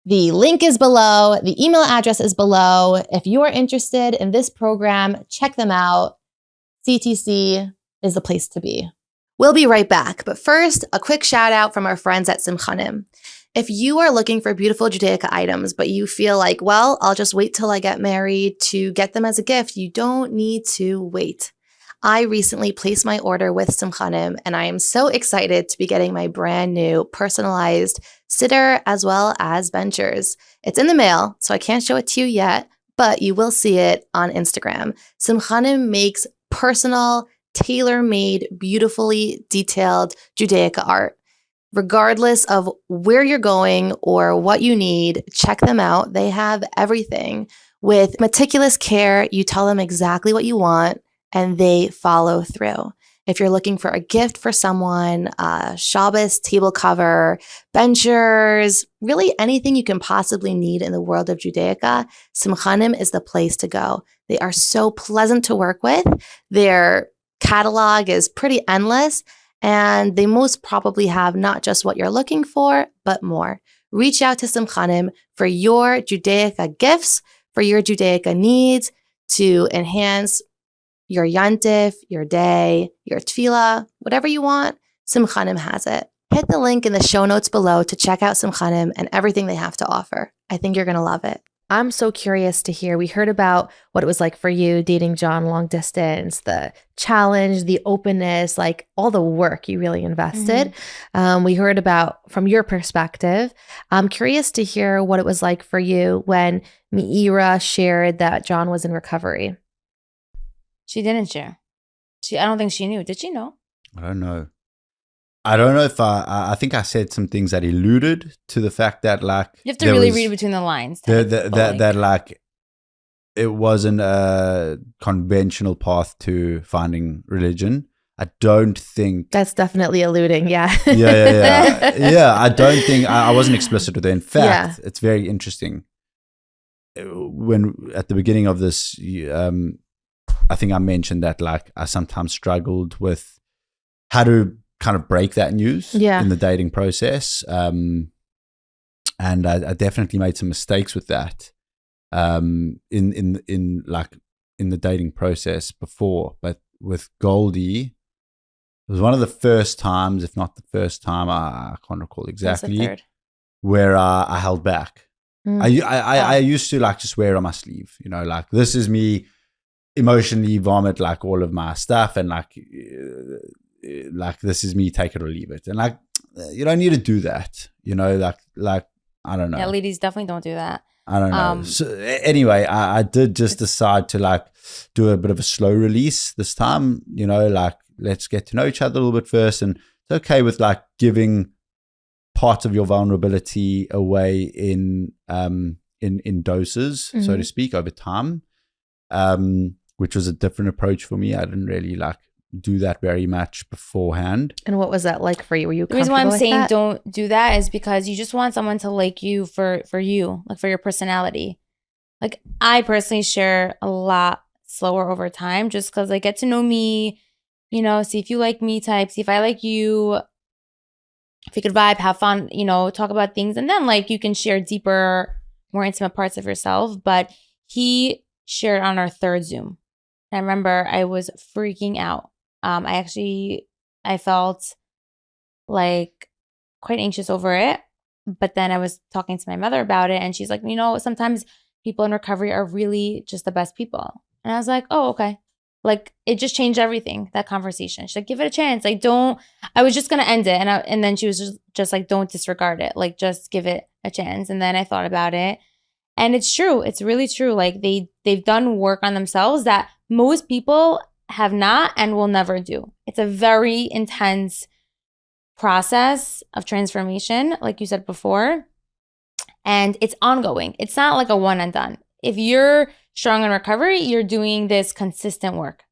Speaker 4: The link is below. The email address is below. If you are interested in this program, check them out. CTC is the place to be. We'll be right back. But first, a quick shout out from our friends at Simchanim. If you are looking for beautiful Judaica items, but you feel like, well, I'll just wait till I get married to get them as a gift, you don't need to wait. I recently placed my order with Simchanim, and I am so excited to be getting my brand new personalized sitter as well as benchers. It's in the mail, so I can't show it to you yet, but you will see it on Instagram. Simchanim makes personal, tailor-made, beautifully detailed Judaica art. Regardless of where you're going or what you need, check them out. They have everything. With meticulous care, you tell them exactly what you want, and they follow through. If you're looking for a gift for someone, a Shabbos table cover, benchers, really anything you can possibly need in the world of Judaica, Simchanim is the place to go. They are so pleasant to work with. Their catalog is pretty endless, and they most probably have not just what you're looking for, but more. Reach out to Simchanim for your Judaica gifts, for your Judaica needs, to enhance your yantif, your day, your tefillah, whatever you want, Simchanim has it. Hit the link in the show notes below to check out Simchanim and everything they have to offer. I think you're going to love it.
Speaker 1: I'm so curious to hear. We heard about what it was like for you dating Jon long distance, the challenge, the openness, like all the work you really invested. We heard about from your perspective. I'm curious to hear what it was like for you when Meira shared that Jon was in recovery.
Speaker 2: She didn't share. I don't think she knew. Did she know?
Speaker 3: I don't know. I don't know if I think I said some things that alluded to the fact that like
Speaker 2: you have to really read between the lines.
Speaker 3: That like it wasn't a conventional path to finding religion. I don't think
Speaker 1: that's definitely alluding. Yeah.
Speaker 3: Yeah. I don't think I wasn't explicit with it. In fact, It's very interesting. When at the beginning of this, I think I mentioned that like I sometimes struggled with how to kind of break that news in the dating process. And I definitely made some mistakes with that in the dating process before. But with Goldie, it was one of the first times, if not the first time, I can't recall exactly, where I held back. I used to like just wear it on my sleeve, you know, like this is me emotionally vomit like all of my stuff and like this is me, take it or leave it. And like, you don't need to do that, you know, like, I don't know.
Speaker 2: Yeah, ladies definitely don't do that.
Speaker 3: I don't know. So anyway, I did just decide to like do a bit of a slow release this time, you know, like let's get to know each other a little bit first. And it's okay with like giving part of your vulnerability away in doses, so to speak, over time. Which was a different approach for me. I didn't really like do that very much beforehand.
Speaker 1: And what was that like for you? Were you
Speaker 2: the reason why I'm saying
Speaker 1: that?
Speaker 2: Don't do that is because you just want someone to like you for you, like for your personality. Like I personally share a lot slower over time just because I get to know me, you know, see if you like me type, see if I like you, if you could vibe, have fun, you know, talk about things. And then like you can share deeper, more intimate parts of yourself. But he shared on our 3rd Zoom. I remember I was freaking out. I felt like quite anxious over it. But then I was talking to my mother about it and she's like, you know, sometimes people in recovery are really just the best people. And I was like, oh, okay. Like it just changed everything, that conversation. She's like, give it a chance. Like I was just going to end it. And then she was just like, don't disregard it. Like just give it a chance. And then I thought about it. And it's true. It's really true. Like they've done work on themselves that most people have not and will never do. It's a very intense process of transformation, like you said before, and it's ongoing. It's not like a one and done. If you're strong in recovery, you're doing this consistent work.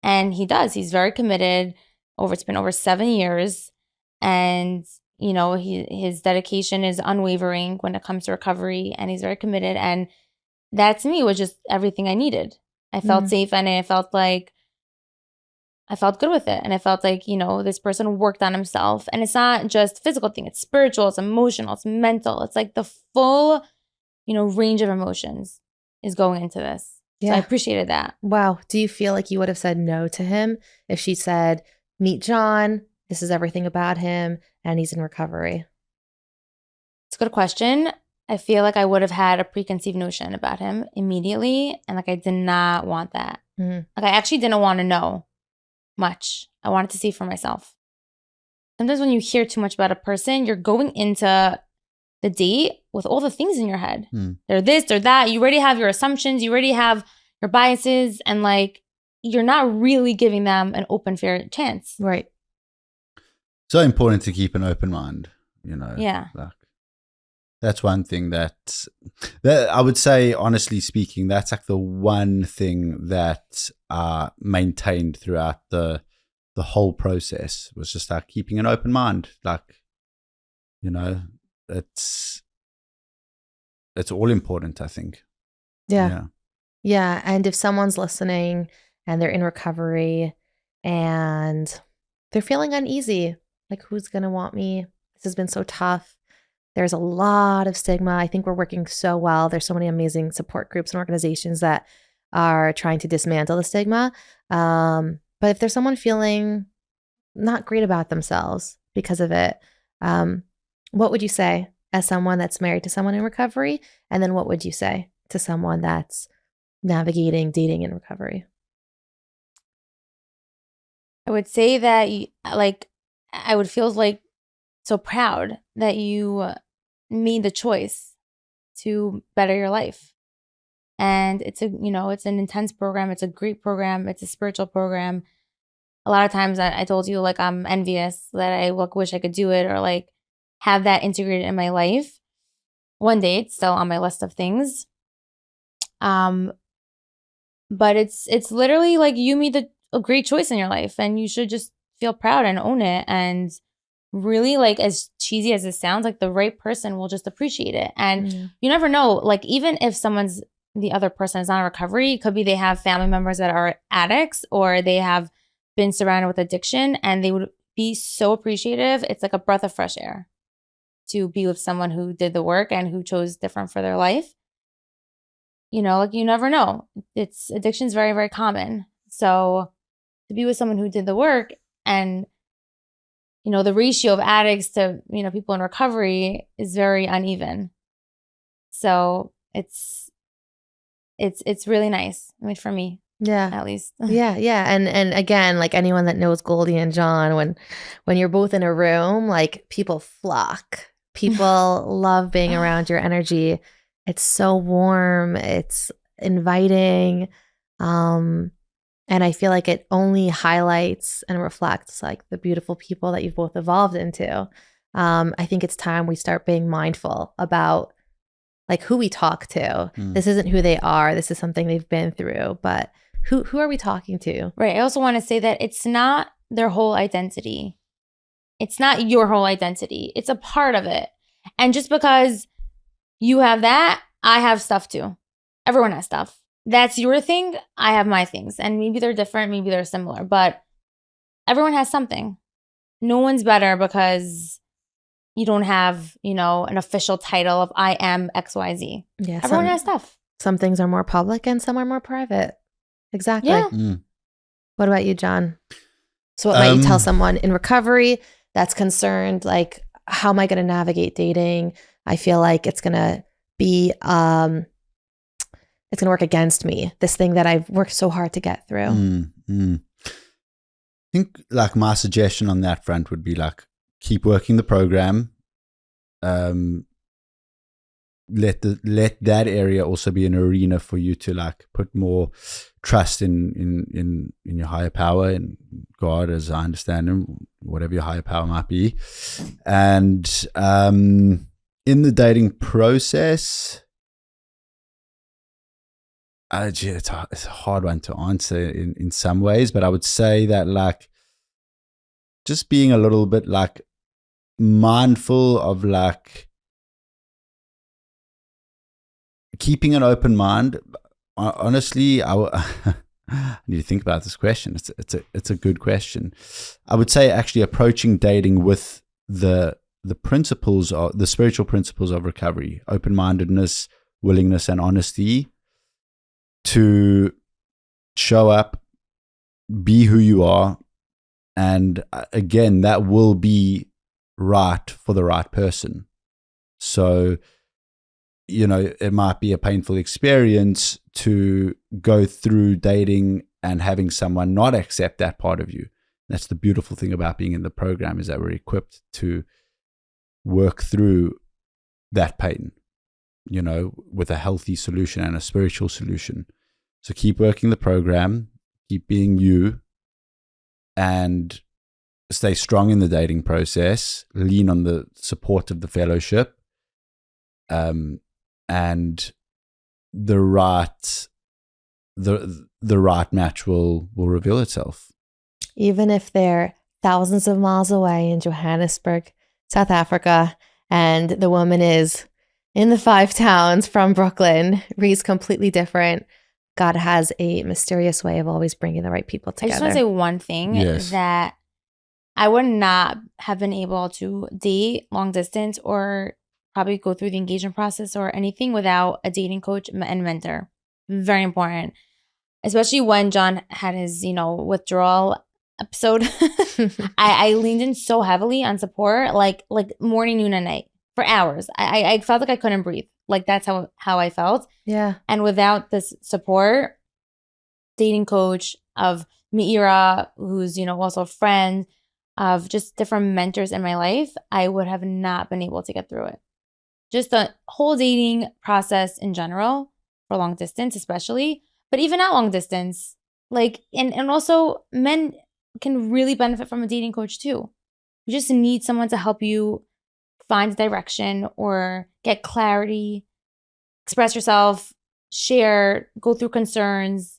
Speaker 2: And he does. He's very committed. It's been over 7 years. And, you know, his dedication is unwavering when it comes to recovery, and he's very committed. And that to me was just everything I needed. I felt safe, and I felt good with it. And I felt like, you know, this person worked on himself. And it's not just physical thing. It's spiritual, it's emotional, it's mental. It's like the full, you know, range of emotions is going into this. Yeah. So I appreciated that.
Speaker 1: Wow. Do you feel like you would have said no to him if she said, meet Jon, this is everything about him, and he's in recovery?
Speaker 2: It's a good question. I feel like I would have had a preconceived notion about him immediately. And like, I did not want that. Like, I actually didn't want to know much. I wanted to see for myself. Sometimes when you hear too much about a person, you're going into the date with all the things in your head. They're this, they're that. You already have your assumptions. You already have your biases. And like, you're not really giving them an open, fair chance.
Speaker 1: Right.
Speaker 3: So important to keep an open mind, you know.
Speaker 2: Yeah.
Speaker 3: Like, that's one thing that I would say, honestly speaking, that's like the one thing that maintained throughout the whole process was just like keeping an open mind. Like, you know, it's all important, I think.
Speaker 1: Yeah. And if someone's listening and they're in recovery and they're feeling uneasy, like, who's going to want me? This has been so tough. There's a lot of stigma. I think we're working so well. There's so many amazing support groups and organizations that are trying to dismantle the stigma. But if there's someone feeling not great about themselves because of it, what would you say as someone that's married to someone in recovery? And then what would you say to someone that's navigating dating in recovery?
Speaker 2: I would say that, like, I would feel like so proud that you made the choice to better your life. And it's it's an intense program. It's a great program. It's a spiritual program. A lot of times I told you, like, I'm envious that I wish I could do it or like have that integrated in my life. One day, it's still on my list of things. But it's literally like you made a great choice in your life, and you should just feel proud and own it. And really, like, as cheesy as it sounds, like, the right person will just appreciate it. And you never know, like, even if the other person is not in recovery, it could be they have family members that are addicts, or they have been surrounded with addiction, and they would be so appreciative. It's like a breath of fresh air to be with someone who did the work and who chose different for their life. You know, like, you never know. Addiction is very, very common. So to be with someone who did the work, and you know, the ratio of addicts to, you know, people in recovery is very uneven. So it's really nice. I mean, for me, at least.
Speaker 1: Yeah. And again, like, anyone that knows Goldie and Jon, when you're both in a room, like, people flock. People love being around your energy. It's so warm. It's inviting. And I feel like it only highlights and reflects, like, the beautiful people that you've both evolved into. I think it's time we start being mindful about, like, who we talk to. This isn't who they are. This is something they've been through. But who are we talking to?
Speaker 2: Right. I also want to say that it's not their whole identity. It's not your whole identity. It's a part of it. And just because you have that, I have stuff too. Everyone has stuff. That's your thing. I have my things. And maybe they're different. Maybe they're similar. But everyone has something. No one's better because you don't have, you know, an official title of I am XYZ.
Speaker 1: Yeah,
Speaker 2: everyone has stuff.
Speaker 1: Some things are more public and some are more private. Exactly.
Speaker 2: Yeah.
Speaker 1: What about you, Jon? So what might you tell someone in recovery that's concerned, like, how am I going to navigate dating? I feel like it's going to be, it's going to work against me. This thing that I've worked so hard to get through.
Speaker 3: I think, like, my suggestion on that front would be, like, keep working the program. let that area also be an arena for you to like put more trust in your higher power, in God, as I understand him, whatever your higher power might be. And in the dating process, it's a hard one to answer in some ways, but I would say that like just being a little bit like mindful of like keeping an open mind. Honestly, I need to think about this question. It's a good question. I would say actually approaching dating with the principles of the spiritual principles of recovery, open-mindedness, willingness, and honesty to show up, be who you are, and again, that will be right for the right person. So, you know, it might be a painful experience to go through dating and having someone not accept that part of you. That's the beautiful thing about being in the program, is that we're equipped to work through that pain, you know, with a healthy solution and a spiritual solution. So keep working the program, keep being you, and stay strong in the dating process, lean on the support of the fellowship, and the right match will reveal itself.
Speaker 1: Even if they're thousands of miles away in Johannesburg, South Africa, and the woman is in the 5 towns from Brooklyn, Reed's completely different. God has a mysterious way of always bringing the right people together.
Speaker 2: I just want to say one thing, that I would not have been able to date long distance or probably go through the engagement process or anything without a dating coach and mentor. Very important. Especially when Jon had his, withdrawal episode. I leaned in so heavily on support, like morning, noon, and night for hours. I felt like I couldn't breathe. Like that's how I felt.
Speaker 1: Yeah.
Speaker 2: And without this support, dating coach of Meira, who's, also a friend, of just different mentors in my life, I would have not been able to get through it. Just the whole dating process in general, for long distance especially, but even not long distance, and also men can really benefit from a dating coach too. You just need someone to help you find direction or get clarity, express yourself, share, go through concerns,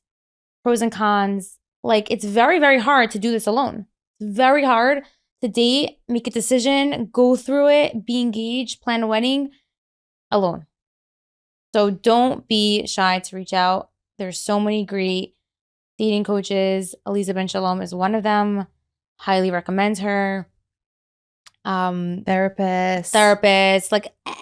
Speaker 2: pros and cons. It's very, very hard to do this alone. It's very hard to date, make a decision, go through it, be engaged, plan a wedding alone. So don't be shy to reach out. There's so many great dating coaches. Aliza Ben Shalom is one of them. Highly recommend her. Therapists,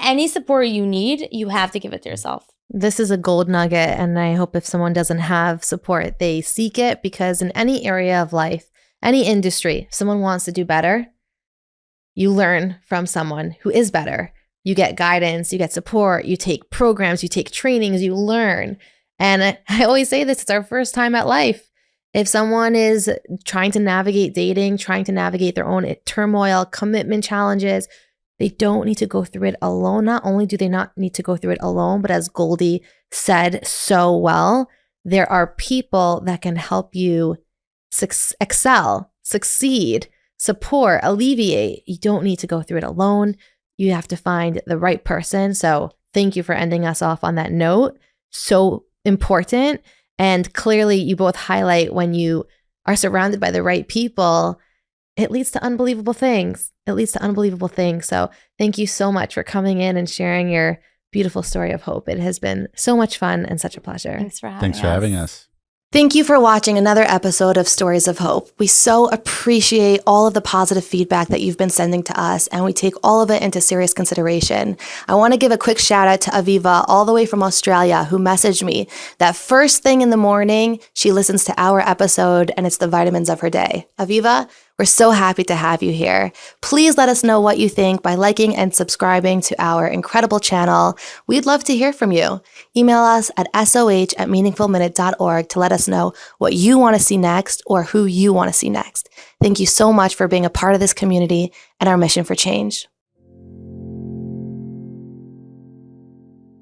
Speaker 2: any support you need, you have to give it to yourself.
Speaker 1: This is a gold nugget, and I hope if someone doesn't have support, they seek it, because in any area of life, any industry, if someone wants to do better, you learn from someone who is better. You get guidance, you get support, you take programs, you take trainings, you learn. And I always say this, it's our first time at life. If someone is trying to navigate dating, trying to navigate their own turmoil, commitment challenges, they don't need to go through it alone. Not only do they not need to go through it alone, but as Goldie said so well, there are people that can help you excel, succeed, support, alleviate. You don't need to go through it alone. You have to find the right person. So thank you for ending us off on that note. So important. And clearly you both highlight when you are surrounded by the right people, it leads to unbelievable things. So thank you so much for coming in and sharing your beautiful story of hope. It has been so much fun and such a pleasure.
Speaker 2: Thanks for having us.
Speaker 4: Thank you for watching another episode of Stories of Hope. We so appreciate all of the positive feedback that you've been sending to us, and we take all of it into serious consideration. I want to give a quick shout out to Aviva, all the way from Australia, who messaged me that first thing in the morning, she listens to our episode, and it's the vitamins of her day. Aviva, we're so happy to have you here. Please let us know what you think by liking and subscribing to our incredible channel. We'd love to hear from you. Email us at soh@meaningfulminute.org to let us know what you want to see next or who you want to see next. Thank you so much for being a part of this community and our mission for change.